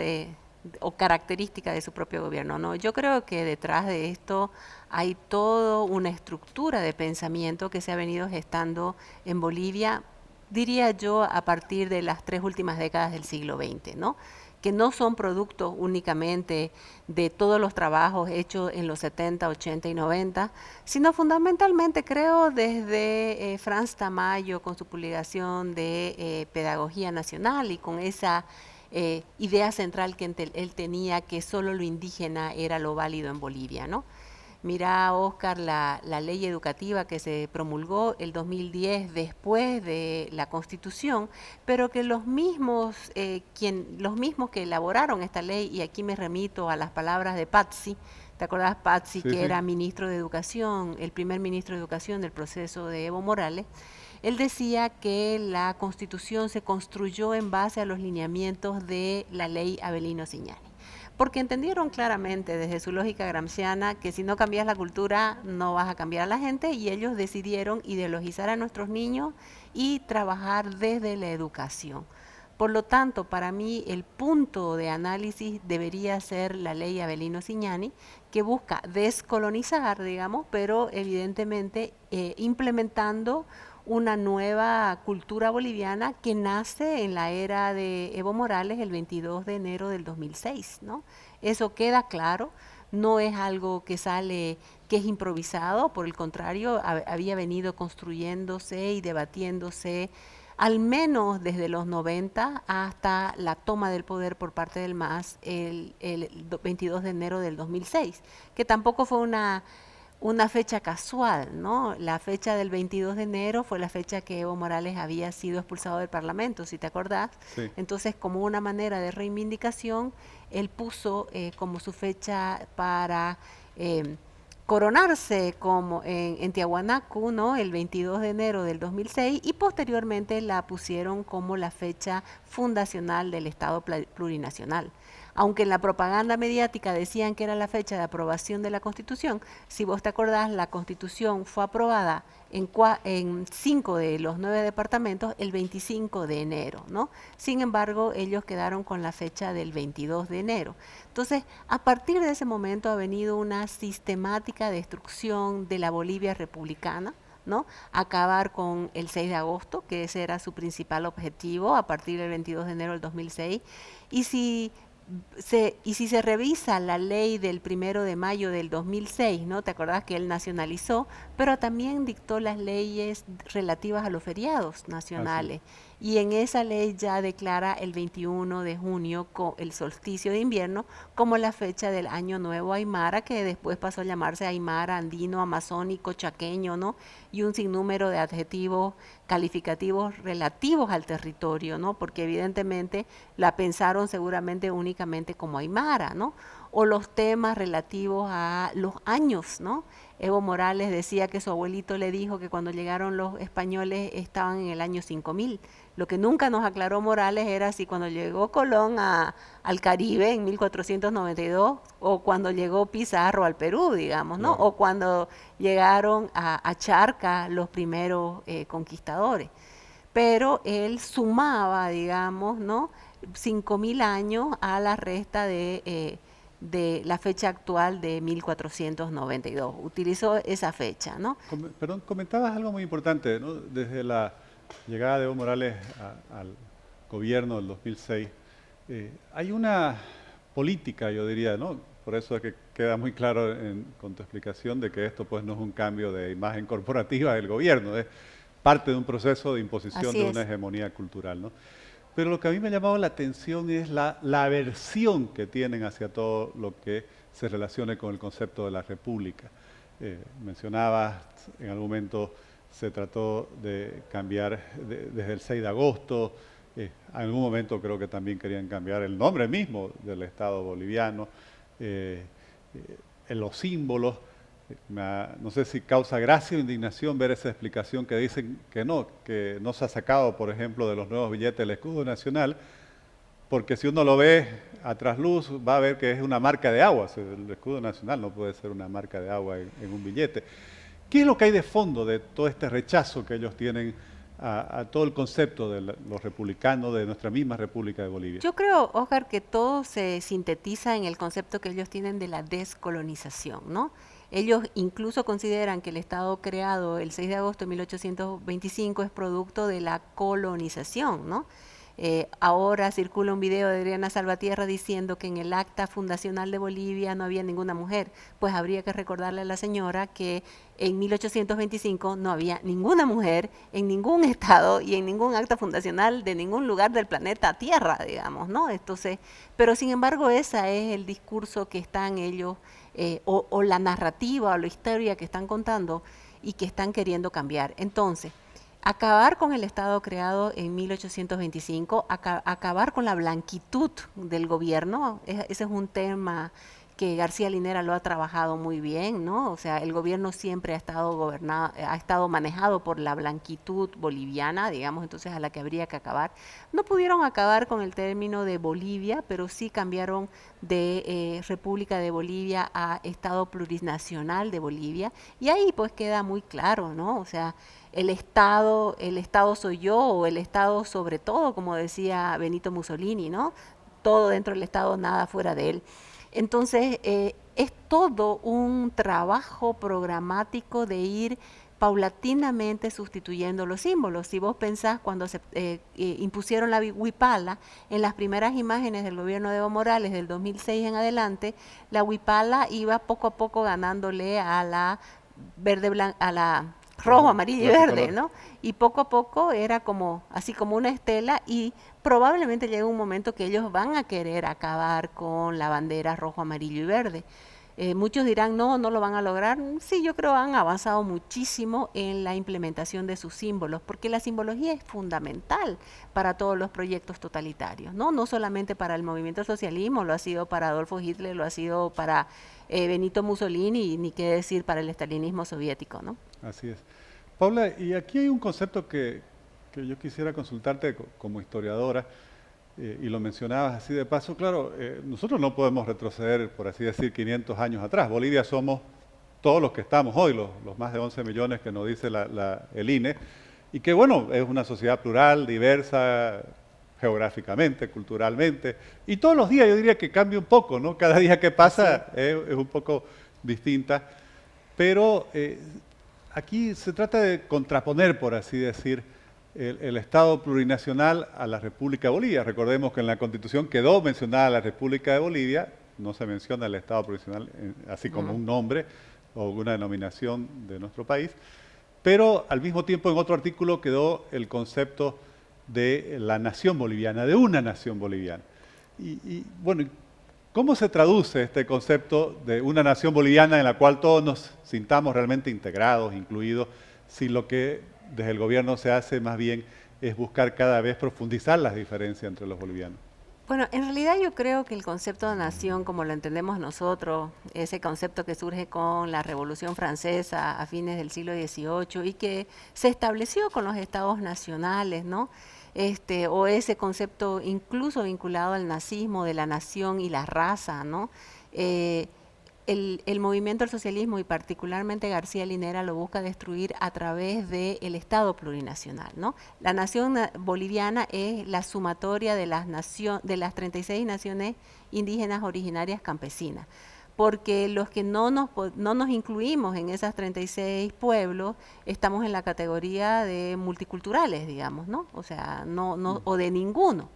o característica de su propio gobierno, ¿no? Yo creo que detrás de esto hay toda una estructura de pensamiento que se ha venido gestando en Bolivia, diría yo, a partir de las 3 últimas décadas del siglo XX, ¿no? Que no son productos únicamente de todos los trabajos hechos en los 70, 80 y 90, sino fundamentalmente, creo, desde Franz Tamayo con su publicación de Pedagogía Nacional y con esa idea central que él tenía que solo lo indígena era lo válido en Bolivia, ¿no? Mira, Oscar, la ley educativa que se promulgó el 2010 después de la Constitución, pero que los mismos que elaboraron esta ley, y aquí me remito a las palabras de Patsy, ¿te acordás, Patsy, Sí, que sí. era ministro de Educación, el primer ministro de Educación del proceso de Evo Morales? Él decía que la Constitución se construyó en base a los lineamientos de la ley Avelino Cignani, porque entendieron claramente desde su lógica gramsciana que si no cambias la cultura no vas a cambiar a la gente, y ellos decidieron ideologizar a nuestros niños y trabajar desde la educación. Por lo tanto, para mí el punto de análisis debería ser la ley Avelino Cignani, que busca descolonizar, digamos, pero evidentemente implementando una nueva cultura boliviana que nace en la era de Evo Morales el 22 de enero del 2006, ¿no? Eso queda claro, no es algo que sale, que es improvisado, por el contrario, había venido construyéndose y debatiéndose al menos desde los 90 hasta la toma del poder por parte del MAS el 22 de enero del 2006, que tampoco fue una fecha casual, ¿no? La fecha del 22 de enero fue la fecha que Evo Morales había sido expulsado del Parlamento, si te acordás. Sí. Entonces, como una manera de reivindicación, él puso como su fecha para coronarse como en Tiahuanacu, ¿no? El 22 de enero del 2006, y posteriormente la pusieron como la fecha fundacional del Estado plurinacional. Aunque en la propaganda mediática decían que era la fecha de aprobación de la Constitución, si vos te acordás, la Constitución fue aprobada en 5 de los 9 departamentos el 25 de enero, ¿no? Sin embargo, ellos quedaron con la fecha del 22 de enero. Entonces, a partir de ese momento ha venido una sistemática destrucción de la Bolivia republicana, ¿no? Acabar con el 6 de agosto, que ese era su principal objetivo a partir del 22 de enero del 2006, y si se revisa la ley del 1 de mayo del 2006, ¿no? ¿Te acordás que él nacionalizó? Pero también dictó las leyes relativas a los feriados nacionales. Y en esa ley ya declara el 21 de junio, el solsticio de invierno, como la fecha del Año Nuevo Aymara, que después pasó a llamarse Aymara, andino, amazónico, chaqueño, ¿no? Y un sinnúmero de adjetivos calificativos relativos al territorio, ¿no? Porque evidentemente la pensaron seguramente únicamente como Aymara, ¿no? O los temas relativos a los años, ¿no? Evo Morales decía que su abuelito le dijo que cuando llegaron los españoles estaban en el año 5000. Lo que nunca nos aclaró Morales era si cuando llegó Colón al Caribe en 1492 o cuando llegó Pizarro al Perú, digamos, ¿no? Claro. O cuando llegaron a Charcas los primeros conquistadores. Pero él sumaba, digamos, ¿no? 5000 años a la resta de la fecha actual de 1492. Utilizó esa fecha, ¿no? Perdón, comentabas algo muy importante, ¿no? Desde la llegada de Evo Morales al gobierno del 2006, hay una política, yo diría, ¿no? Por eso es que queda muy claro con tu explicación de que esto pues no es un cambio de imagen corporativa del gobierno, es parte de un proceso de imposición Así de es. una hegemonía cultural, ¿no? Pero lo que a mí me ha llamado la atención es la aversión que tienen hacia todo lo que se relacione con el concepto de la república. Mencionabas, en algún momento se trató de cambiar desde el 6 de agosto, en algún momento creo que también querían cambiar el nombre mismo del Estado boliviano, en los símbolos. No sé si causa gracia o indignación ver esa explicación que dicen que no se ha sacado, por ejemplo, de los nuevos billetes el escudo nacional, porque si uno lo ve a trasluz va a ver que es una marca de agua. El escudo nacional no puede ser una marca de agua en un billete. ¿Qué es lo que hay de fondo de todo este rechazo que ellos tienen a todo el concepto de los republicanos, de nuestra misma República de Bolivia? Yo creo, Oscar, que todo se sintetiza en el concepto que ellos tienen de la descolonización, ¿no? Ellos incluso consideran que el Estado creado el 6 de agosto de 1825 es producto de la colonización, ¿no? Ahora circula un video de Adriana Salvatierra diciendo que en el acta fundacional de Bolivia no había ninguna mujer. Pues habría que recordarle a la señora que en 1825 no había ninguna mujer en ningún estado y en ningún acta fundacional de ningún lugar del planeta Tierra, digamos, ¿no? Entonces, pero sin embargo ese es el discurso que están ellos o la narrativa o la historia que están contando y que están queriendo cambiar. Entonces, acabar con el Estado creado en 1825, acabar con la blanquitud del gobierno, ese es un tema que García Linera lo ha trabajado muy bien, ¿no? O sea, el gobierno siempre ha estado gobernado, ha estado manejado por la blanquitud boliviana, digamos, entonces a la que habría que acabar. No pudieron acabar con el término de Bolivia, pero sí cambiaron de República de Bolivia a Estado Plurinacional de Bolivia, y ahí pues queda muy claro, ¿no? O sea, el Estado soy yo, o el Estado sobre todo, como decía Benito Mussolini, ¿no? Todo dentro del Estado, nada fuera de él. Entonces, es todo un trabajo programático de ir paulatinamente sustituyendo los símbolos. Si vos pensás cuando se impusieron la huipala, en las primeras imágenes del gobierno de Evo Morales del 2006 en adelante, la huipala iba poco a poco ganándole a la a la rojo, amarillo y verde, ¿no? Y poco a poco era como, así como una estela, y probablemente llega un momento que ellos van a querer acabar con la bandera rojo, amarillo y verde. Muchos dirán, no, no lo van a lograr. Sí, yo creo que han avanzado muchísimo en la implementación de sus símbolos, porque la simbología es fundamental para todos los proyectos totalitarios, ¿no? No solamente para el movimiento al socialismo, lo ha sido para Adolfo Hitler, lo ha sido para Benito Mussolini, y ni qué decir para el estalinismo soviético, ¿no? Así es. Paula, y aquí hay un concepto que yo quisiera consultarte como historiadora, y lo mencionabas así de paso. Claro, nosotros no podemos retroceder, por así decir, 500 años atrás. Bolivia somos todos los que estamos hoy, los más de 11 millones que nos dice el INE, y que bueno, es una sociedad plural, diversa, geográficamente, culturalmente, y todos los días yo diría que cambia un poco, ¿no? Cada día que pasa es un poco distinta, pero aquí se trata de contraponer, por así decir, el Estado plurinacional a la República de Bolivia. Recordemos que en la Constitución quedó mencionada la República de Bolivia, no se menciona el Estado plurinacional así como un nombre o una denominación de nuestro país, pero al mismo tiempo en otro artículo quedó el concepto de la nación boliviana, de una nación boliviana. Y bueno, ¿cómo se traduce este concepto de una nación boliviana en la cual todos nos sintamos realmente integrados, incluidos, si lo que desde el gobierno se hace más bien es buscar cada vez profundizar las diferencias entre los bolivianos? Bueno, en realidad yo creo que el concepto de nación, como lo entendemos nosotros, ese concepto que surge con la Revolución Francesa a fines del siglo XVIII y que se estableció con los estados nacionales, ¿no? O ese concepto incluso vinculado al nazismo de la nación y la raza, ¿no? El movimiento al socialismo y particularmente García Linera lo busca destruir a través del Estado plurinacional, ¿no? La nación boliviana es la sumatoria de las 36 naciones indígenas originarias campesinas, porque los que no nos incluimos en esas 36 pueblos estamos en la categoría de multiculturales, digamos, ¿no? O sea, o de ninguno.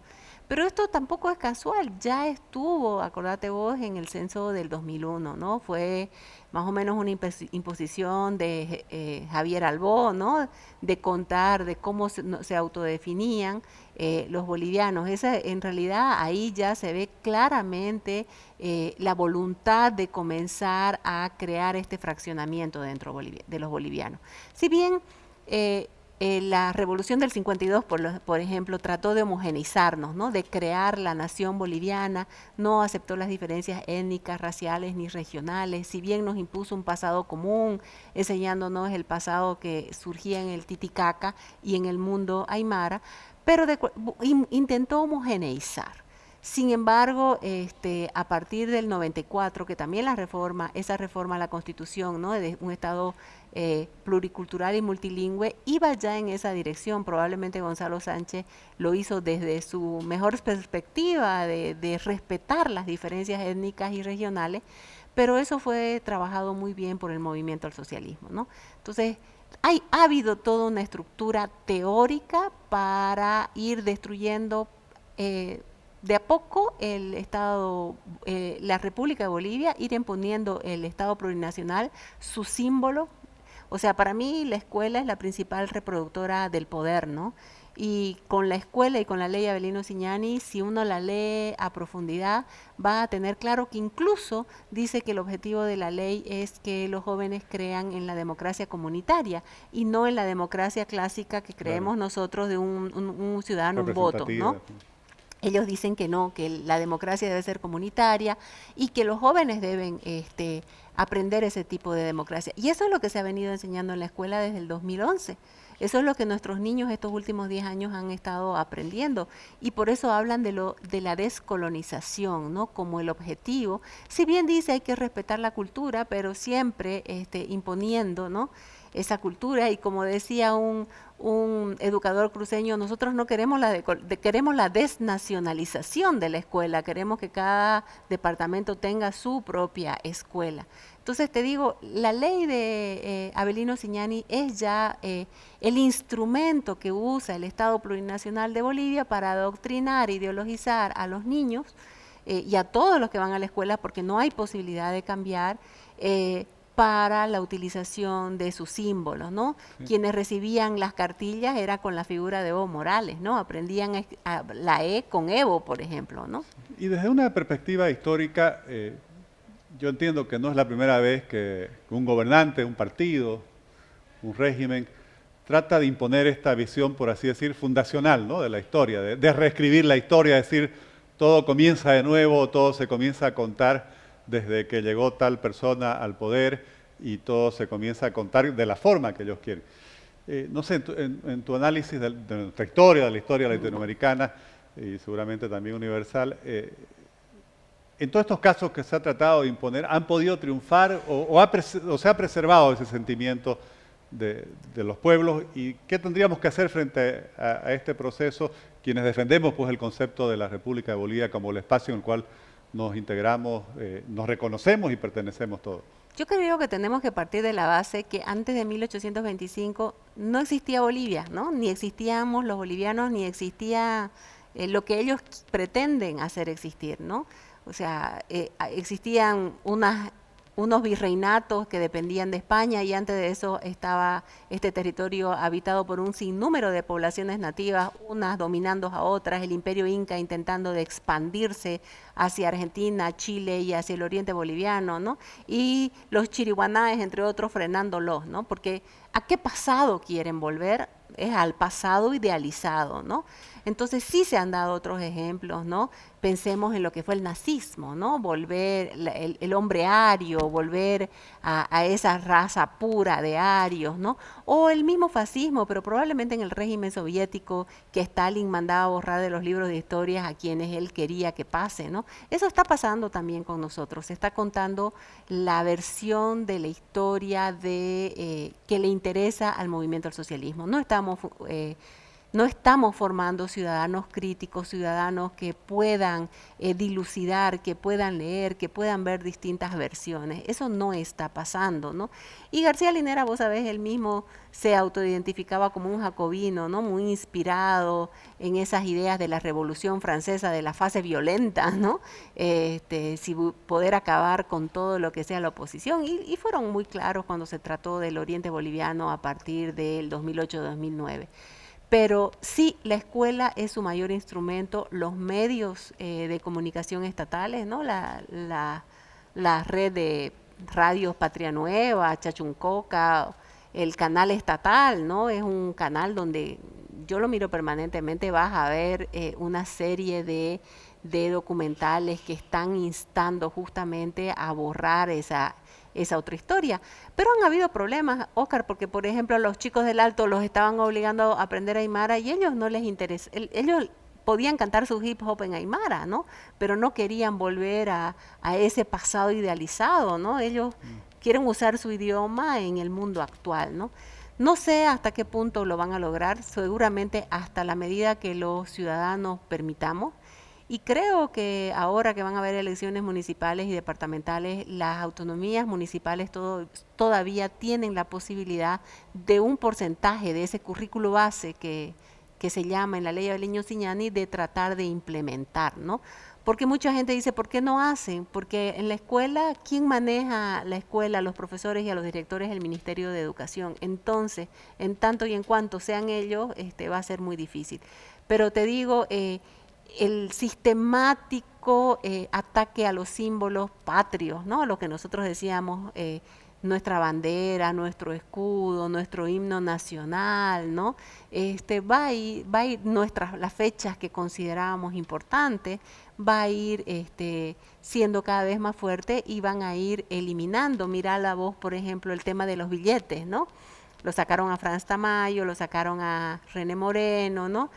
Pero esto tampoco es casual, ya estuvo, acordate vos, en el censo del 2001, ¿no? Fue más o menos una imposición de Javier Albó, ¿no? De contar de cómo se autodefinían los bolivianos. En realidad ahí ya se ve claramente la voluntad de comenzar a crear este fraccionamiento dentro de los bolivianos. Si bien la revolución del 52, por ejemplo, trató de homogeneizarnos, ¿no? De crear la nación boliviana, no aceptó las diferencias étnicas, raciales ni regionales, si bien nos impuso un pasado común, enseñándonos el pasado que surgía en el Titicaca y en el mundo aymara, pero intentó homogeneizar. Sin embargo, a partir del 94, que también esa reforma a la Constitución, ¿no? De un Estado pluricultural y multilingüe, iba ya en esa dirección. Probablemente Gonzalo Sánchez lo hizo desde su mejor perspectiva de respetar las diferencias étnicas y regionales, pero eso fue trabajado muy bien por el movimiento al socialismo, ¿no? Entonces, ha habido toda una estructura teórica para ir destruyendo de a poco el Estado, la República de Bolivia, ir imponiendo el Estado plurinacional, su símbolo. O sea, para mí la escuela es la principal reproductora del poder, ¿no? Y con la escuela y con la ley Avelino Cignani, si uno la lee a profundidad, va a tener claro que incluso dice que el objetivo de la ley es que los jóvenes crean en la democracia comunitaria y no en la democracia clásica que creemos nosotros de un ciudadano, un voto, ¿no? Ellos dicen que no, que la democracia debe ser comunitaria y que los jóvenes deben aprender ese tipo de democracia. Y eso es lo que se ha venido enseñando en la escuela desde el 2011. Eso es lo que nuestros niños estos últimos 10 años han estado aprendiendo. Y por eso hablan de la descolonización, ¿no? Como el objetivo. Si bien dice hay que respetar la cultura, pero siempre imponiendo, ¿no? Esa cultura. Y como decía un educador cruceño, nosotros no queremos queremos la desnacionalización de la escuela, queremos que cada departamento tenga su propia escuela. Entonces te digo, la ley de Avelino Cignani es ya el instrumento que usa el Estado Plurinacional de Bolivia para adoctrinar, ideologizar a los niños y a todos los que van a la escuela, porque no hay posibilidad de cambiar, para la utilización de sus símbolos, ¿no? Sí. Quienes recibían las cartillas era con la figura de Evo Morales, ¿no? Aprendían la E con Evo, por ejemplo, ¿no? Y desde una perspectiva histórica, yo entiendo que no es la primera vez que un gobernante, un partido, un régimen, trata de imponer esta visión, por así decir, fundacional, ¿no? De la historia, de reescribir la historia, decir, todo comienza de nuevo, todo se comienza a contar desde que llegó tal persona al poder y todo se comienza a contar de la forma que ellos quieren. No sé, en tu análisis de nuestra historia, de la historia latinoamericana y seguramente también universal, en todos estos casos que se ha tratado de imponer, ¿han podido triunfar o se ha preservado ese sentimiento de los pueblos? ¿Y qué tendríamos que hacer frente a este proceso quienes defendemos pues, el concepto de la República de Bolivia como el espacio en el cual nos integramos, nos reconocemos y pertenecemos todos? Yo creo que tenemos que partir de la base que antes de 1825 no existía Bolivia, ¿no? Ni existíamos los bolivianos, ni existía lo que ellos pretenden hacer existir, ¿no? O sea, existían unos virreinatos que dependían de España y antes de eso estaba este territorio habitado por un sinnúmero de poblaciones nativas, unas dominando a otras, el imperio inca intentando de expandirse hacia Argentina, Chile y hacia el oriente boliviano, ¿no? Y los chiriguanáes, entre otros, frenándolos, ¿no? Porque ¿a qué pasado quieren volver? Es al pasado idealizado, ¿no? Entonces sí se han dado otros ejemplos, ¿no? Pensemos en lo que fue el nazismo, ¿no? Volver el hombre ario, volver a esa raza pura de arios, ¿no? O el mismo fascismo, pero probablemente en el régimen soviético que Stalin mandaba borrar de los libros de historias a quienes él quería que pase, ¿no? Eso está pasando también con nosotros. Se está contando la versión de la historia que le interesa al movimiento del socialismo. No estamos formando ciudadanos críticos, ciudadanos que puedan dilucidar, que puedan leer, que puedan ver distintas versiones. Eso no está pasando, ¿no? Y García Linera, vos sabés, él mismo se autoidentificaba como un jacobino, ¿no? Muy inspirado en esas ideas de la Revolución Francesa, de la fase violenta, ¿no? Si poder acabar con todo lo que sea la oposición. Y fueron muy claros cuando se trató del Oriente Boliviano a partir del 2008-2009. Pero sí, la escuela es su mayor instrumento, los medios de comunicación estatales, ¿no? La red de radios Patria Nueva, Chachuncoca, el canal estatal, ¿no? Es un canal donde yo lo miro permanentemente, vas a ver una serie de documentales que están instando justamente a borrar esa otra historia. Pero han habido problemas, Óscar, porque por ejemplo los chicos del Alto los estaban obligando a aprender aymara y ellos no les interesa, ellos podían cantar su hip hop en aymara, ¿no? Pero no querían volver a ese pasado idealizado, ¿no? Ellos quieren usar su idioma en el mundo actual, ¿no? No sé hasta qué punto lo van a lograr, seguramente hasta la medida que los ciudadanos permitamos. Y creo que ahora que van a haber elecciones municipales y departamentales, las autonomías municipales todavía tienen la posibilidad de un porcentaje de ese currículo base que se llama en la ley Avelino Cignani de tratar de implementar, ¿no? Porque mucha gente dice, ¿por qué no hacen? Porque en la escuela, ¿quién maneja la escuela? A los profesores y a los directores del Ministerio de Educación. Entonces, en tanto y en cuanto sean ellos, va a ser muy difícil. Pero te digo, el sistemático ataque a los símbolos patrios, ¿no? Lo que nosotros decíamos, nuestra bandera, nuestro escudo, nuestro himno nacional, ¿no? Va a ir las fechas que considerábamos importantes, va a ir siendo cada vez más fuerte y van a ir eliminando. Mira la voz, por ejemplo, el tema de los billetes, ¿no? Lo sacaron a Franz Tamayo, lo sacaron a René Moreno, ¿no?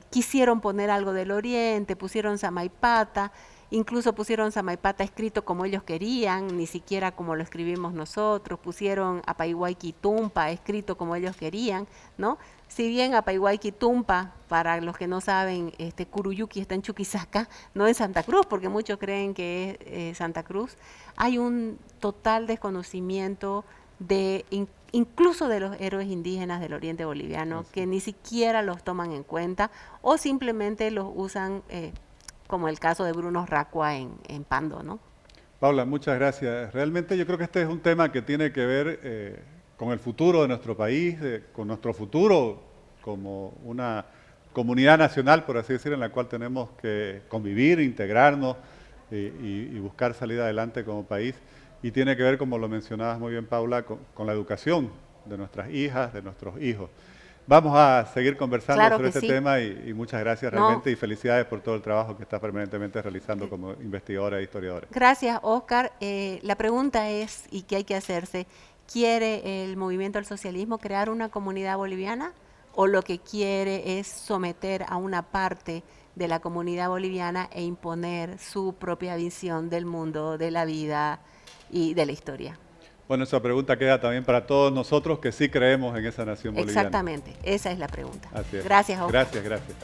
Quisieron poner algo del Oriente, pusieron Samaipata, incluso pusieron Samaipata escrito como ellos querían, ni siquiera como lo escribimos nosotros, pusieron Apayhuayquitumpa escrito como ellos querían, ¿no? Si bien Apayhuayquitumpa, para los que no saben, Curuyuqui está en Chuquisaca, no en Santa Cruz, porque muchos creen que es Santa Cruz, hay un total desconocimiento de incluso de los héroes indígenas del oriente boliviano, que ni siquiera los toman en cuenta o simplemente los usan, como el caso de Bruno Racua en Pando, ¿no? Paula, muchas gracias. Realmente yo creo que este es un tema que tiene que ver con el futuro de nuestro país, con nuestro futuro como una comunidad nacional, por así decir, en la cual tenemos que convivir, integrarnos y buscar salir adelante como país. Y tiene que ver, como lo mencionabas muy bien, Paula, con la educación de nuestras hijas, de nuestros hijos. Vamos a seguir conversando sobre este tema y muchas gracias realmente y felicidades por todo el trabajo que está permanentemente realizando como investigadora e historiadora. Gracias, Oscar. La pregunta es, y que hay que hacerse, ¿quiere el movimiento del socialismo crear una comunidad boliviana o lo que quiere es someter a una parte de la comunidad boliviana e imponer su propia visión del mundo, de la vida y de la historia? Bueno, esa pregunta queda también para todos nosotros que sí creemos en esa nación boliviana. Exactamente, esa es la pregunta. Así es. Gracias, Oscar. Gracias.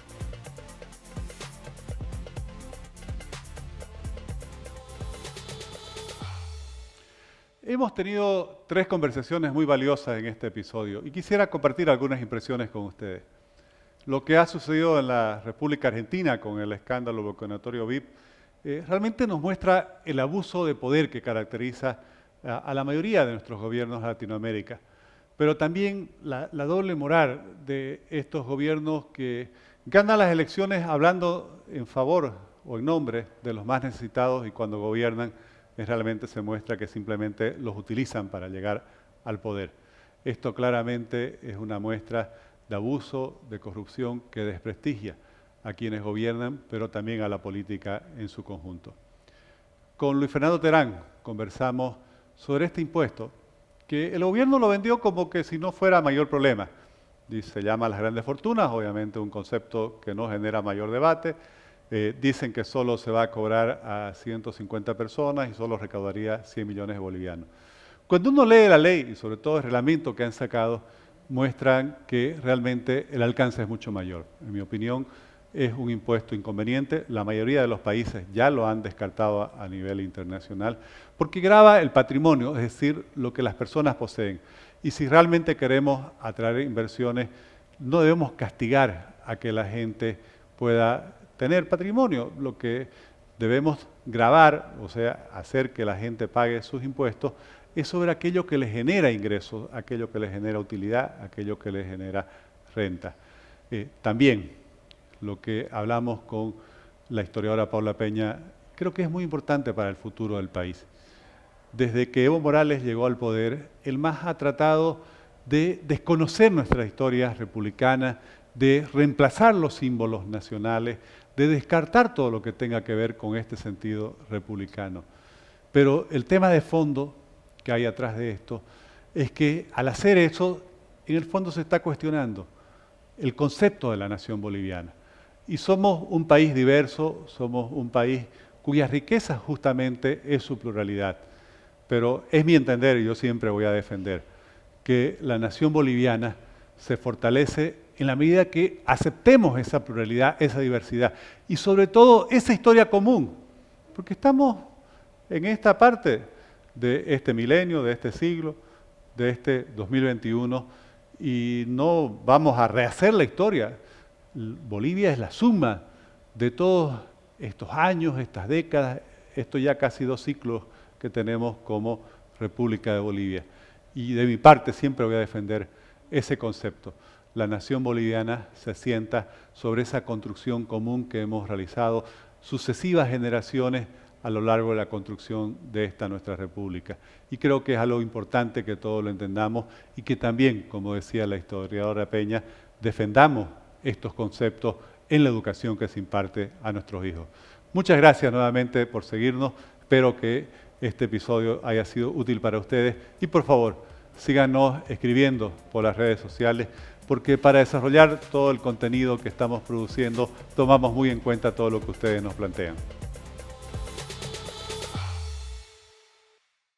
Hemos tenido 3 conversaciones muy valiosas en este episodio y quisiera compartir algunas impresiones con ustedes. Lo que ha sucedido en la República Argentina con el escándalo vacunatorio VIP realmente nos muestra el abuso de poder que caracteriza a la mayoría de nuestros gobiernos de Latinoamérica, pero también la doble moral de estos gobiernos que ganan las elecciones hablando en favor o en nombre de los más necesitados y cuando gobiernan realmente se muestra que simplemente los utilizan para llegar al poder. Esto claramente es una muestra de abuso, de corrupción que desprestigia a quienes gobiernan, pero también a la política en su conjunto. Con Luis Fernando Terán conversamos sobre este impuesto, que el gobierno lo vendió como que si no fuera mayor problema. Se llama las grandes fortunas, obviamente un concepto que no genera mayor debate. Dicen que solo se va a cobrar a 150 personas y solo recaudaría 100 millones de bolivianos. Cuando uno lee la ley y sobre todo el reglamento que han sacado, muestran que realmente el alcance es mucho mayor. En mi opinión, es un impuesto inconveniente. La mayoría de los países ya lo han descartado a nivel internacional porque grava el patrimonio, es decir, lo que las personas poseen. Y si realmente queremos atraer inversiones, no debemos castigar a que la gente pueda tener patrimonio. Lo que debemos gravar, o sea, hacer que la gente pague sus impuestos, es sobre aquello que le genera ingresos, aquello que le genera utilidad, aquello que le genera renta. También lo que hablamos con la historiadora Paula Peña, creo que es muy importante para el futuro del país. Desde que Evo Morales llegó al poder, el MAS ha tratado de desconocer nuestra historia republicana, de reemplazar los símbolos nacionales, de descartar todo lo que tenga que ver con este sentido republicano. Pero el tema de fondo que hay atrás de esto es que al hacer eso, en el fondo se está cuestionando el concepto de la nación boliviana. Y somos un país diverso, somos un país cuya riqueza justamente es su pluralidad. Pero es mi entender, y yo siempre voy a defender, que la nación boliviana se fortalece en la medida que aceptemos esa pluralidad, esa diversidad y sobre todo esa historia común. Porque estamos en esta parte de este milenio, de este siglo, de este 2021 y no vamos a rehacer la historia. Bolivia es la suma de todos estos años, estas décadas, estos ya casi 2 ciclos que tenemos como República de Bolivia. Y de mi parte siempre voy a defender ese concepto. La nación boliviana se asienta sobre esa construcción común que hemos realizado sucesivas generaciones a lo largo de la construcción de esta nuestra república. Y creo que es algo importante que todos lo entendamos y que también, como decía la historiadora Peña, defendamos estos conceptos en la educación que se imparte a nuestros hijos. Muchas gracias nuevamente por seguirnos. Espero que este episodio haya sido útil para ustedes y por favor, síganos escribiendo por las redes sociales, porque para desarrollar todo el contenido que estamos produciendo, tomamos muy en cuenta todo lo que ustedes nos plantean.